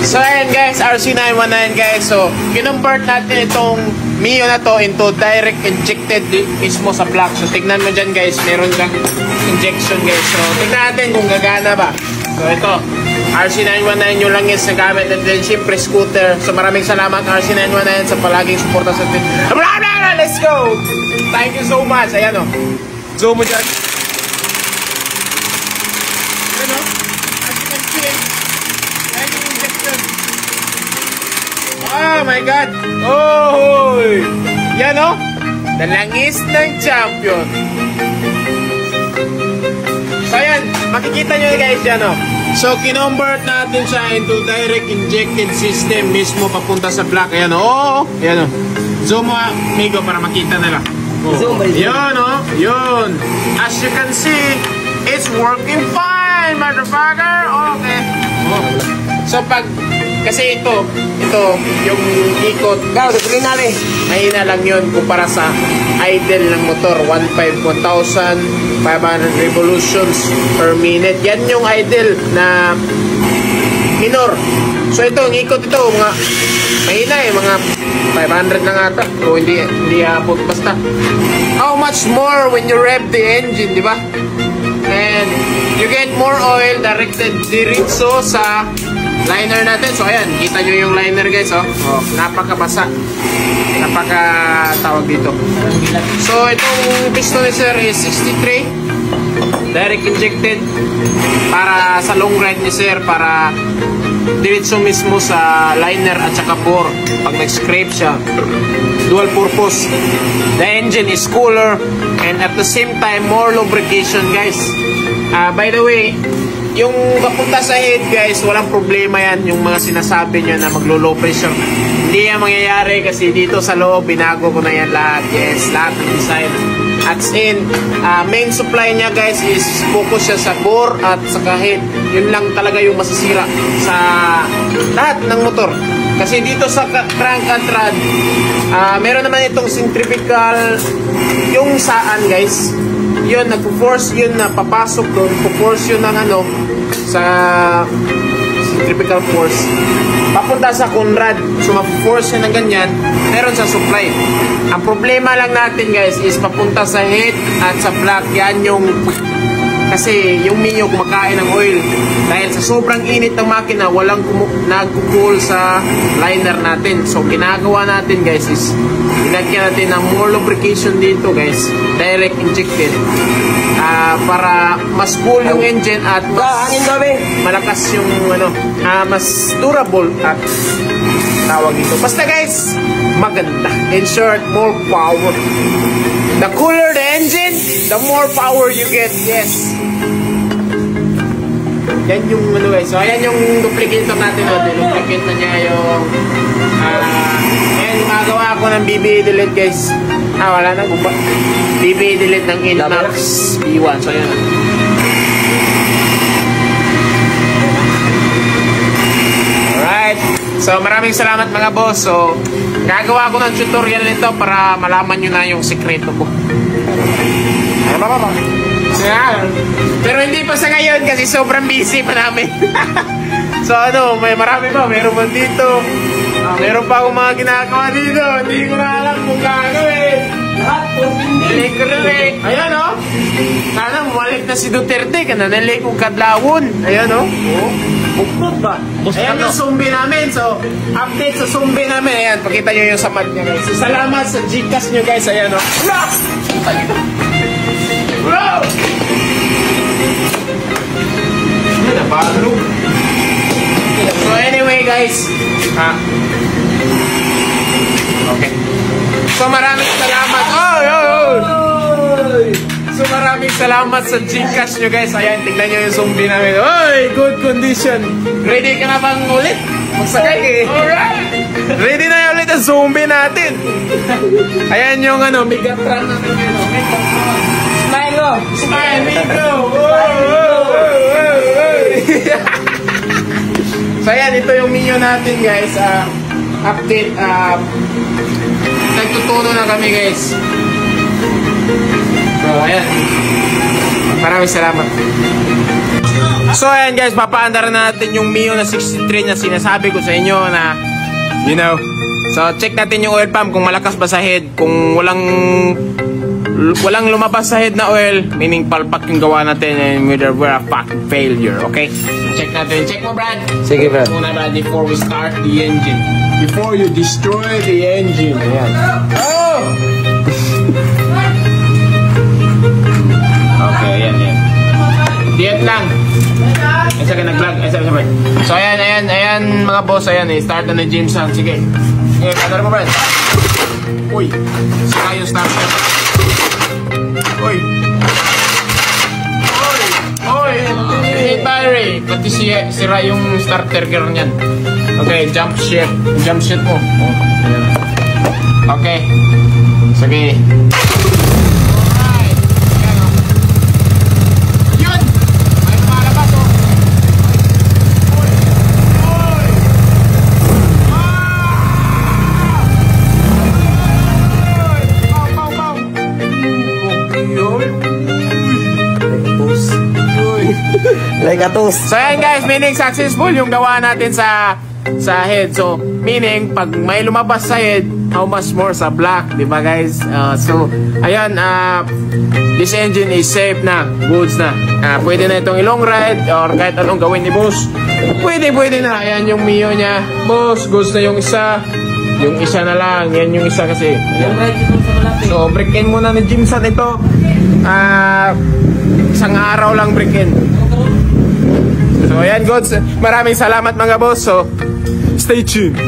So ayan guys, RC919 guys. So kinonvert natin itong Mio na to into direct injected mismo sa block. So tignan mo dyan guys, meron kang injection guys. So tignan natin kung gagana ba. So ito, RC919 yung langis na gamit natin, siyempre scooter. So maraming salamat RC919 sa palaging suporta sa atin. Let's go! Thank you so much. Ayan o, zoom mo dyan. Ayan o, as you can see, ayan yung injection. Oh my God! Oh! Yan o, the langis ng champion. So ayan, makikita nyo guys yan o. So kinonvert natin siya into direct injected system mismo papunta sa block. Ayan o, ayan o. Zoom mo amigo para makita nila. Oh. Yun o, yun. As you can see, it's working fine, motherfucker. Okay. Oh. So pag, kasi ito yung ikot, mahina lang yun kumpara sa idle ng motor. 1,500 revolutions per minute. Yan yung idle na minor. So ito, ang ikot ito, mga mahina mga 500 lang ata. O hindi abot basta. How much more when you rev the engine, di ba? And you get more oil directed diretso sa liner natin. So ayan, kita nyo yung liner guys, oh. Napakabasa. Napaka-tawag dito. So itong piston ni sir is 63 direct injected para sa long ride ni sir, para diretso mismo sa liner at saka bore pag nag-scrape siya. Dual purpose. The engine is cooler and at the same time more lubrication guys. By the way, yung papunta sa head guys, walang problema yan. Yung mga sinasabi nyo na maglo-low pressure, hindi yan mangyayari kasi dito sa loob binago ko na yan lahat. Yes, lahat ng design. At in, main supply niya guys is focus siya sa bore at sa head. Yun lang talaga yung masisira sa lahat ng motor. Kasi dito sa crank and rod, meron naman itong centrifugal yung saan guys. Yun, nagpo-force yun na papasok doon, po-force yun ng sa centrifugal force papunta sa conrad. So ma-force yun ng ganyan, meron sa supply. Ang problema lang natin guys is papunta sa head at sa block. Yan yung, kasi yung Mio kumakain ng oil dahil sa sobrang init ng makina, walang nagkukul sa liner natin. So ginagawa natin guys is ilagyan natin ng more lubrication dito guys, direct injected, para mas cool yung engine at mas malakas yung mas durable at tawag dito. Basta guys, maganda. In short, more power. The cooler the engine, the more power you get. Yes. Yan yung guys. So ayan yung duplicator natin. Duplicate na niya yung ayan, magawa ako ng BBA delete guys. Wala na gumba. BBA delete ng Inmax B1. So ayan. Alright. So maraming salamat mga boss. So gagawa ko ng tutorial nito para malaman nyo na yung sekreto ko. Pero hindi pa sa ngayon kasi sobrang busy pa namin. So may marami pa. Meron pa dito. Meron pa akong mga ginagawa dito. Hindi ko na alam kung gagawin. Lahat po hindi. Ayan o. Sana mawalik na si Duterte. Kananali kong kadlawon. Ayan o. Buktot ba? Ayan yung zombie namin. So update sa zombie namin. Ayan, pakita nyo yung samad niya guys. So, salamat sa Gcash nyo guys. Ayan o. Bro! So anyway guys, okay. So maraming salamat. So maraming salamat sa Gcash nyo guys. Ayan, tignan nyo yung zombie namin. Oy, good condition. Ready ka na bang ulit? Magsakay eh. Alright. Ready na yung ulit ang zombie natin. Ayan yung Megatron natin yun. Smile go! Smile, Migo! So ayan, ito yung Mio natin guys. Update. Nagtutuno na kami guys. So ayan. Maraming salamat. So ayan guys, papaandar na natin yung Mio na 63 na sinasabi ko sa inyo na, you know. So check natin yung oil pump kung malakas ba sa head. Kung walang lumabas sa head na oil, meaning palpak yung gawa natin and we're a fucking failure, okay? Check natin. Check mo, Brad. Sige, Brad. Muna, Brad, before we start the engine. Before you destroy the engine. Ayan. Oh! Okay, ayan. Diet lang. Isa ka nag-vlog. So ayan mga boss, ayan start na ni Jameson. Sige. Sige, kadar mo, Brad. Uy, sira yung starter. Uy. Battery. Pati sira yung starter gear niyan. Okay, jump shit mo. Okay. Sige. Like a toast. So ayan guys, meaning successful yung gawa natin sa head. So meaning pag may lumabas sa head, how much more sa black, di ba guys? So ayan, this engine is safe na, goods na. Pwede na itong ilong ride or kahit anong gawin ni boss. Pwede na. Ayan yung Mio niya. Boss, goods na yung isa. Yung isa na lang. Yan yung isa kasi. So break-in muna ni Jimson ito. Isang araw lang break-in. So ayan goods, maraming salamat mga boss. So stay tuned.